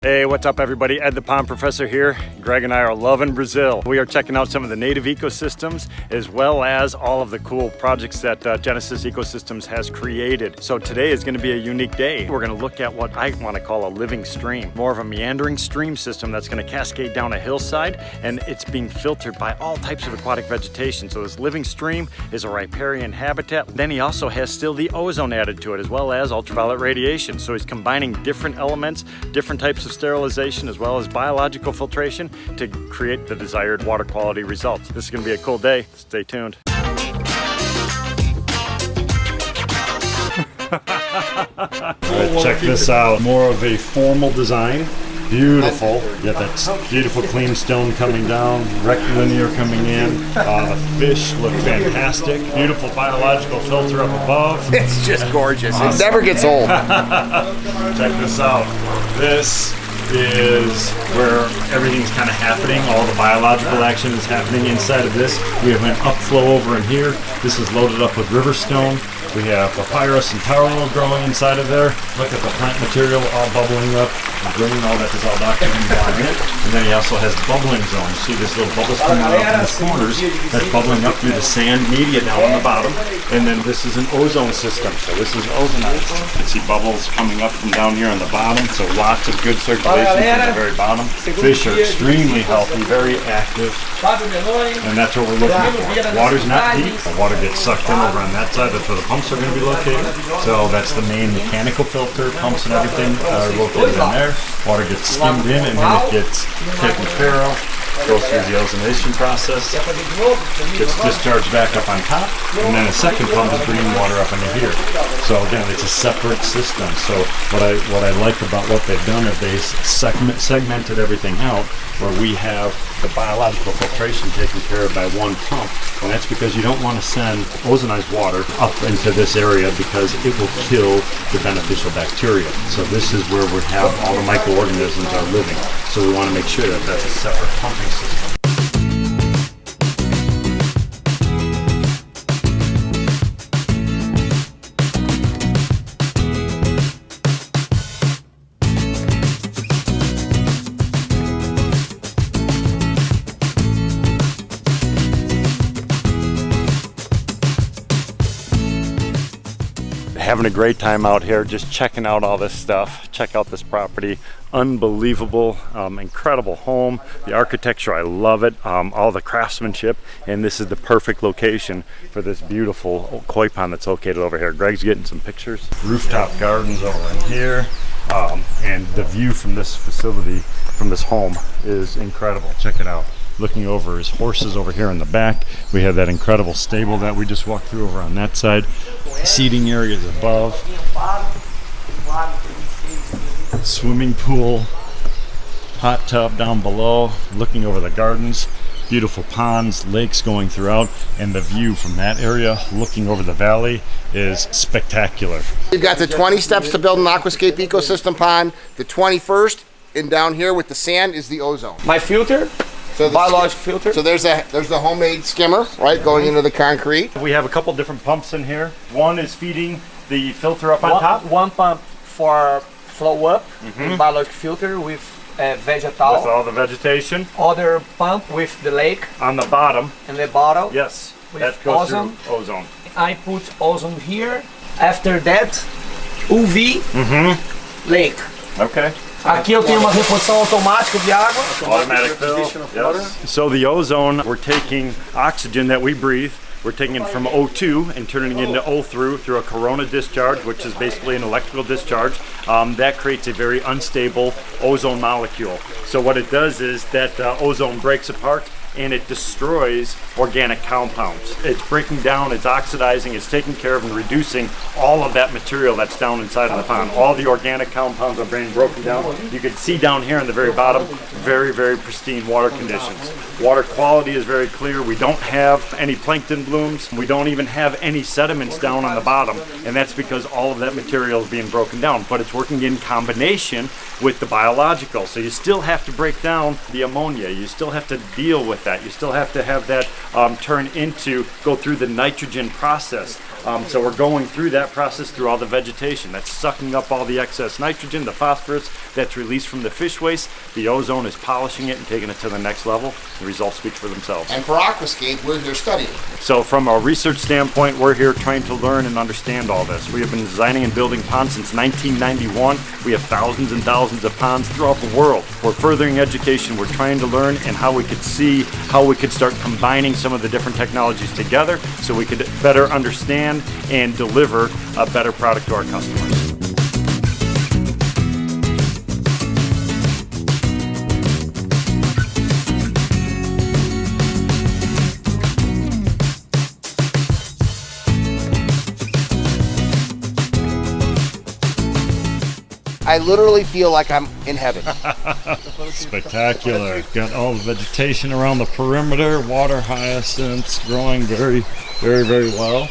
Hey, what's up everybody? Ed the Pond Professor here. Greg and I are loving Brazil. We are checking out some of the native ecosystems as well as all of the cool projects that Genesis Ecosystems has created. So today is going to be a unique day. We're going to look at what I want to call a living stream. More of a meandering stream system that's going to cascade down a hillside, and it's being filtered by all types of aquatic vegetation. So this living stream is a riparian habitat. Then he also has still the ozone added to it as well as ultraviolet radiation. So he's combining different elements, different types of sterilization as well as biological filtration to create the desired water quality results. This is going to be a cool day. Stay tuned. Check this out. More of a formal design. Beautiful. You got that beautiful clean stone coming down, rectilinear coming in. The fish look fantastic. Beautiful biological filter up above. It's just gorgeous. Awesome. It never gets old. Check this out. This is where everything's kind of happening. All the biological action is happening inside of this. We have an upflow over in here. This is loaded up with river stone. We have papyrus and taro growing inside of there. Look at the plant material all bubbling up. The green, all that is all documented down in it. And then he also has the bubbling zone. See this little bubbles coming out in the corners. That's bubbling up through the sand media down on the bottom. And then this is an ozone system. So this is ozonized. You can see bubbles coming up from down here on the bottom. So lots of good circulation from the very bottom. Fish are extremely healthy, very active. And that's what we're looking for. Water's not deep. The water gets sucked in over on that side. That's where the pumps are going to be located. So that's the main mechanical filter. Pumps and everything are located in there. Water gets skimmed in and then it gets taken care of. Goes through the ozonation process. Gets discharged back up on top. And then a second pump is bringing water up into here. So again, it's a separate system. So what I like about what they've done is they segmented everything out where we have the biological filtration taken care of by one pump. And that's because you don't want to send ozonized water up into this area because it will kill the beneficial bacteria. So this is where we have all the microorganisms are living. So we want to make sure that that's a separate pumping system. Having a great time out here, just checking out all this stuff. Check out this property. Unbelievable, incredible home. The architecture, I love it. All the craftsmanship, and this is the perfect location for this beautiful koi pond that's located over here. Greg's getting some pictures. Rooftop gardens over in here, and the view from this facility, from this home, is incredible. Check it out. Looking over his horses over here in the back. We have that incredible stable that we just walked through over on that side. Seating areas above. Swimming pool. Hot tub down below. Looking over the gardens. Beautiful ponds, lakes going throughout, and the view from that area looking over the valley is spectacular. You've got the 20 steps to build an aquascape ecosystem pond. The 21st, and down here with the sand, is the ozone. My filter. So biological filter. So there's the homemade skimmer, right, going into the concrete. We have a couple different pumps in here. One is feeding the filter up on top. One pump for flow up, biological filter with vegetal. With all the vegetation. Other pump with the lake. On the bottom. And the bottom. Yes, with that goes ozone. through ozone. I put ozone here. After that, UV lake. Okay. Aqui eu tenho uma reposição automática de água. Automatic fill. Yes. So the ozone, we're taking oxygen that we breathe. We're taking it from O2 and turning it into O through a corona discharge, which is basically an electrical discharge. That creates a very unstable ozone molecule. So what it does is that ozone breaks apart and it destroys organic compounds. It's breaking down, it's oxidizing, it's taking care of and reducing all of that material that's down inside of the pond. All the organic compounds are being broken down. You can see down here in the very bottom, very, very pristine water conditions. Water quality is very clear. We don't have any plankton blooms. We don't even have any sediments down on the bottom, and that's because all of that material is being broken down, but it's working in combination with the biological. So you still have to break down the ammonia. You still have to deal with that. You still have to have that go through the nitrogen process. So we're going through that process through all the vegetation. That's sucking up all the excess nitrogen, the phosphorus that's released from the fish waste. The ozone is polishing it and taking it to the next level. The results speak for themselves. And for Aquascape, we're here studying. So from a research standpoint, we're here trying to learn and understand all this. We have been designing and building ponds since 1991. We have thousands and thousands of ponds throughout the world. We're furthering education. We're trying to learn and how we could start combining some of the different technologies together so we could better understand and deliver a better product to our customers. I literally feel like I'm in heaven. Spectacular. Got all the vegetation around the perimeter, water hyacinths growing very, very, very well.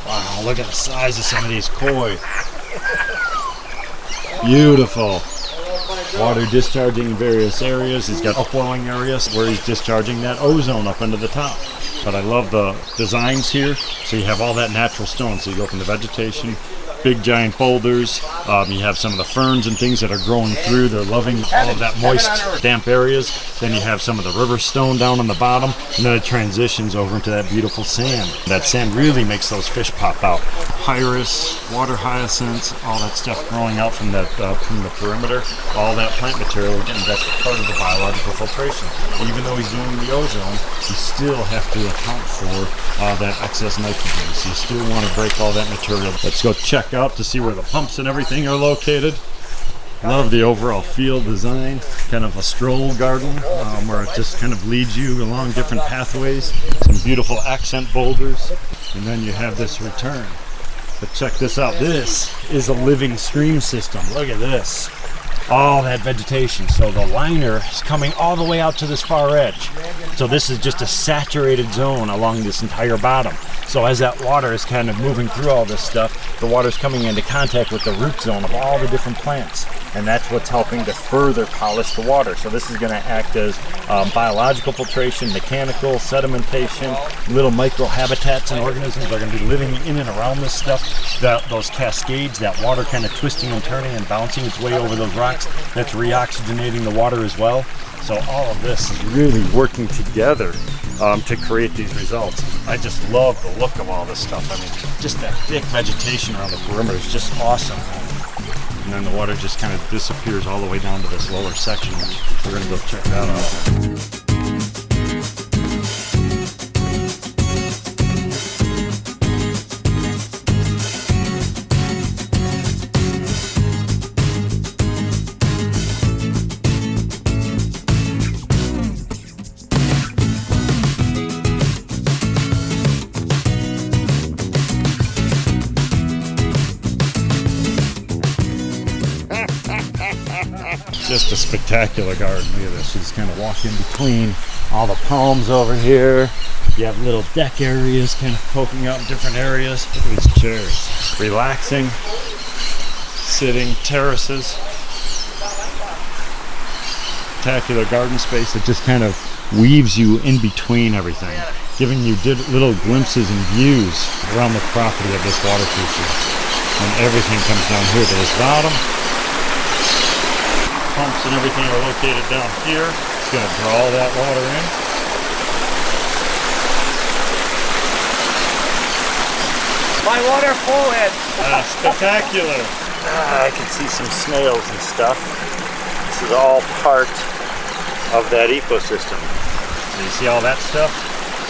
Wow, look at the size of some of these koi. Beautiful. Water discharging in various areas. He's got upwelling areas where he's discharging that ozone up into the top. But I love the designs here. So you have all that natural stone. So you go from the vegetation, big giant boulders. You have some of the ferns and things that are growing through. They're loving all of that moist, damp areas. Then you have some of the river stone down on the bottom, and then it transitions over into that beautiful sand. That sand really makes those fish pop out. Iris, water hyacinths, all that stuff growing out from that from the perimeter. All that plant material, again, that's part of the biological filtration. Even though he's doing the ozone, you still have to account for that excess nitrogen. So you still want to break all that material. Let's go check out to see where the pumps and everything are located. Love the overall field design, kind of a stroll garden where it just kind of leads you along different pathways. Some beautiful accent boulders, and then you have this return. But check this out, this is a living stream system. Look at this. All that vegetation. So the liner is coming all the way out to this far edge. So this is just a saturated zone along this entire bottom. So as that water is kind of moving through all this stuff, the water is coming into contact with the root zone of all the different plants. And that's what's helping to further polish the water. So this is going to act as biological filtration, mechanical, sedimentation, little microhabitats and organisms are going to be living in and around this stuff. Those cascades, that water kind of twisting and turning and bouncing its way over those rocks, that's reoxygenating the water as well. So all of this is really working together to create these results. I just love the look of all this stuff. I mean, just that thick vegetation around the perimeter is just awesome. And then the water just kind of disappears all the way down to this lower section. We're going to go check that out. Just a spectacular garden. Look at this. You just kind of walk in between all the palms over here. You have little deck areas kind of poking out in different areas. Look at these chairs. Relaxing, sitting, terraces. Spectacular garden space that just kind of weaves you in between everything, giving you little glimpses and views around the property of this water feature. And everything comes down here to this bottom. Pumps and everything are located down here. It's going to draw all that water in. My waterfall is Spectacular. I can see some snails and stuff. This is all part of that ecosystem. So you see all that stuff?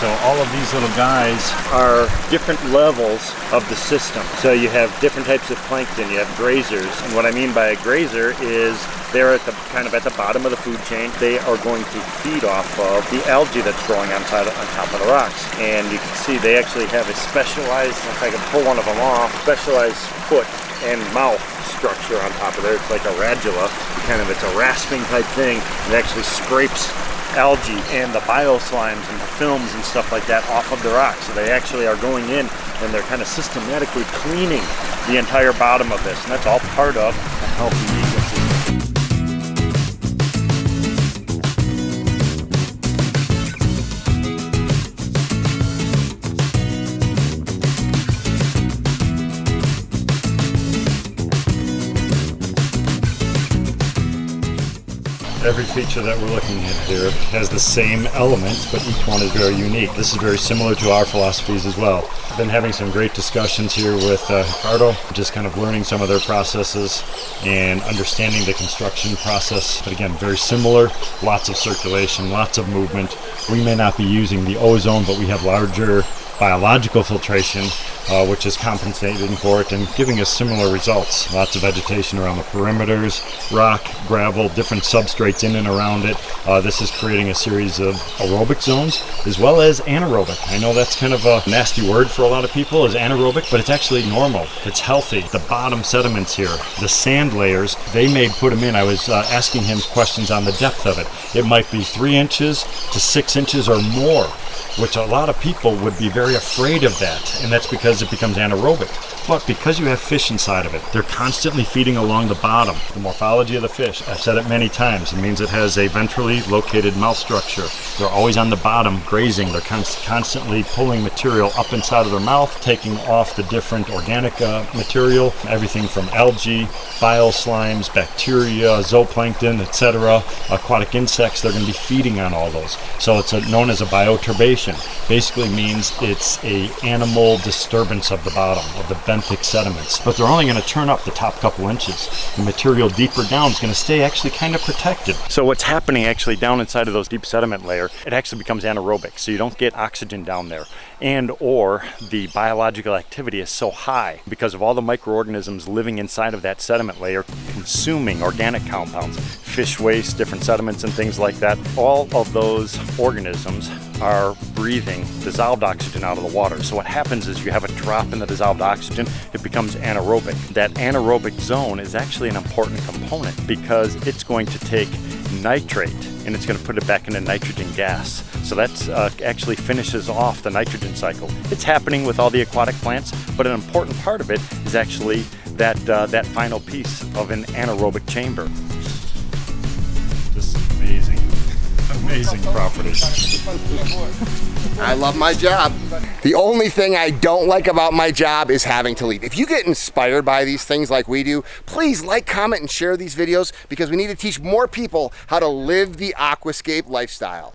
So all of these little guys are different levels of the system. So you have different types of plankton, you have grazers, and what I mean by a grazer is they're at the kind of at the bottom of the food chain. They are going to feed off of the algae that's growing on top of the rocks. And you can see they actually have a specialized, if I can pull one of them off, specialized foot and mouth structure on top of there. It's like a radula, it's a rasping type thing. It actually scrapes algae and the bioslimes and the films and stuff like that off of the rocks. So they actually are going in and they're kind of systematically cleaning the entire bottom of this, and that's all part of a healthy ecosystem. Every feature that we're looking at here has the same elements, but each one is very unique. This is very similar to our philosophies as well. I've been having some great discussions here with Ricardo, just kind of learning some of their processes and understanding the construction process. But again, very similar, lots of circulation, lots of movement. We may not be using the ozone, but we have larger biological filtration, which is compensating for it and giving us similar results. Lots of vegetation around the perimeters, rock, gravel, different substrates in and around it. This is creating a series of aerobic zones as well as anaerobic. I know that's kind of a nasty word for a lot of people, is anaerobic, but it's actually normal. It's healthy. The bottom sediments here, the sand layers, they may put them in. I was asking him questions on the depth of it. It might be 3 inches to 6 inches or more, which a lot of people would be very afraid of that, and that's because it becomes anaerobic. But because you have fish inside of it, they're constantly feeding along the bottom. The morphology of the fish, I've said it many times, it means it has a ventrally located mouth structure. They're always on the bottom grazing. They're constantly pulling material up inside of their mouth, taking off the different organic material, everything from algae, bile slimes, bacteria, zooplankton, etc., aquatic insects. They're going to be feeding on all those. So it's known as a bioturbation. Basically means it's a animal disturbance of the bottom, of the benthic sediments. But they're only going to turn up the top couple inches. The material deeper down is going to stay actually kind of protected. So what's happening actually down inside of those deep sediment layer, it actually becomes anaerobic. So you don't get oxygen down there. And or the biological activity is so high because of all the microorganisms living inside of that sediment layer, consuming organic compounds, fish waste, different sediments and things like that. All of those organisms are breathing dissolved oxygen out of the water. So what happens is you have a drop in the dissolved oxygen, it becomes anaerobic. That anaerobic zone is actually an important component because it's going to take nitrate and it's going to put it back into nitrogen gas. So that's actually finishes off the nitrogen cycle. It's happening with all the aquatic plants, but an important part of it is actually that final piece of an anaerobic chamber. Just amazing. Amazing properties. I love my job. The only thing I don't like about my job is having to leave. If you get inspired by these things like we do, please like, comment, and share these videos because we need to teach more people how to live the aquascape lifestyle.